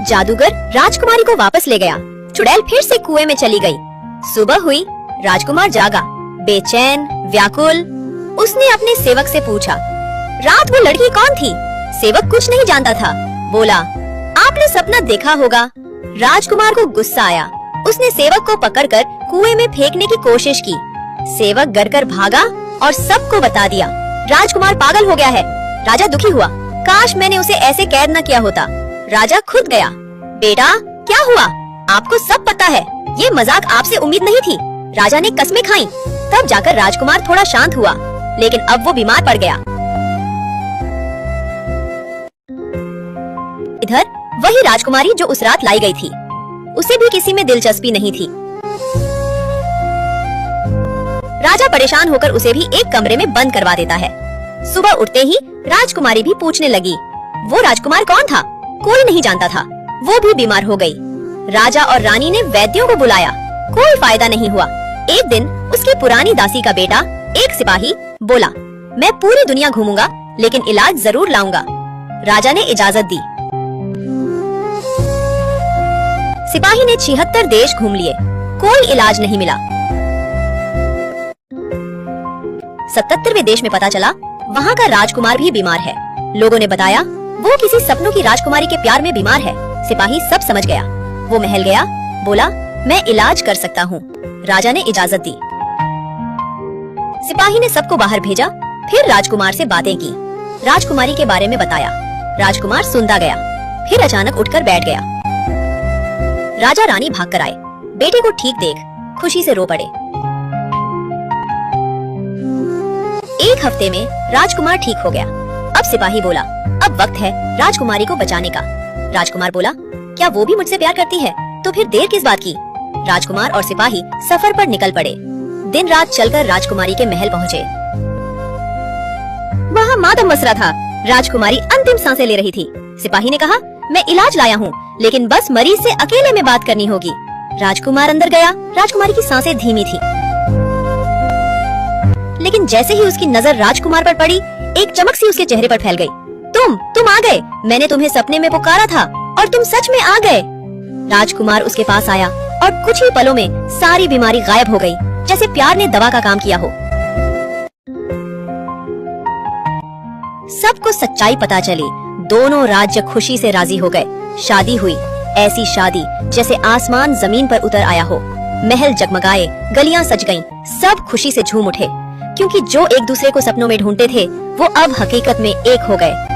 जादूगर राजकुमारी को वापस ले गया। चुड़ैल फिर से कुएं में चली गई। सुबह हुई, राजकुमार जागा, बेचैन, व्याकुल। उसने अपने सेवक से पूछा, रात वो लड़की कौन थी? सेवक कुछ नहीं जानता था। बोला, आपने सपना देखा होगा। राजकुमार को गुस्सा आया। उसने सेवक को पकड़कर कुएं में फेंकने की कोशिश की। सेवक डरकर भागा और सबको बता दिया। राजकुमार पागल हो गया है। राजा दुखी हुआ। काश मैंने उसे ऐसे कैद न किया होता। राजा खुद गया। बेटा, क्या हुआ? आपको सब पता है। ये मजाक आपसे उम्मीद नहीं थी। राजा ने कस्में खाई। तब जाकर राजकुमार थोड़ा शांत हुआ, लेकिन अब वो बीमार पड़ गया। इधर वही राजकुमारी जो उस रात लाई गई थी, उसे भी किसी में दिलचस्पी नहीं थी। राजा परेशान होकर उसे भी एक कमरे में बंद करवा देता है। सुबह उठते ही राजकुमारी भी पूछने लगी, वो राजकुमार कौन था? कोई नहीं जानता था। वो भी बीमार हो गई। राजा और रानी ने वैद्यों को बुलाया, कोई फायदा नहीं हुआ। एक दिन उसकी पुरानी दासी का बेटा, एक सिपाही, बोला, मैं पूरी दुनिया घूमूंगा, लेकिन इलाज जरूर लाऊंगा। राजा ने इजाजत दी। सिपाही ने 76 देश घूम लिए, कोई इलाज नहीं मिला। 77वें देश में पता चला वहाँ का राजकुमार भी बीमार है। लोगों ने बताया वो किसी सपनों की राजकुमारी के प्यार में बीमार है। सिपाही सब समझ गया। वो महल गया, बोला, मैं इलाज कर सकता हूँ। राजा ने इजाजत दी। सिपाही ने सबको बाहर भेजा, फिर राजकुमार से बातें की, राजकुमारी के बारे में बताया। राजकुमार सुनता गया, फिर अचानक उठकर बैठ गया। राजा रानी भागकर आए। बेटे को ठीक देख खुशी से रो पड़े। एक हफ्ते में राजकुमार ठीक हो गया। अब सिपाही बोला, अब वक्त है राजकुमारी को बचाने का। राजकुमार बोला, क्या वो भी मुझसे प्यार करती है? तो फिर देर किस बात की? राजकुमार और सिपाही सफर पर निकल पड़े। दिन रात चलकर राजकुमारी के महल पहुँचे। वहाँ मातम मच रहा था। राजकुमारी अंतिम सांसें ले रही थी। सिपाही ने कहा, मैं इलाज लाया हूँ, लेकिन बस मरीज से अकेले में बात करनी होगी। राजकुमार अंदर गया। राजकुमारी की सांसें धीमी थी, लेकिन जैसे ही उसकी नजर राजकुमार पर पड़ी, एक चमक सी उसके चेहरे पर फैल गई। तुम आ गए। मैंने तुम्हें सपने में पुकारा था और तुम सच में आ गए। राजकुमार उसके पास आया और कुछ ही पलों में सारी बीमारी गायब हो गई, जैसे प्यार ने दवा का काम किया हो। सबको सच्चाई पता चली। दोनों राज्य खुशी से राजी हो गए। शादी हुई, ऐसी शादी जैसे आसमान जमीन पर उतर आया हो। महल जगमगाए, गलियां सज गईं, सब खुशी से झूम उठे, क्योंकि जो एक दूसरे को सपनों में ढूंढते थे वो अब हकीकत में एक हो गए।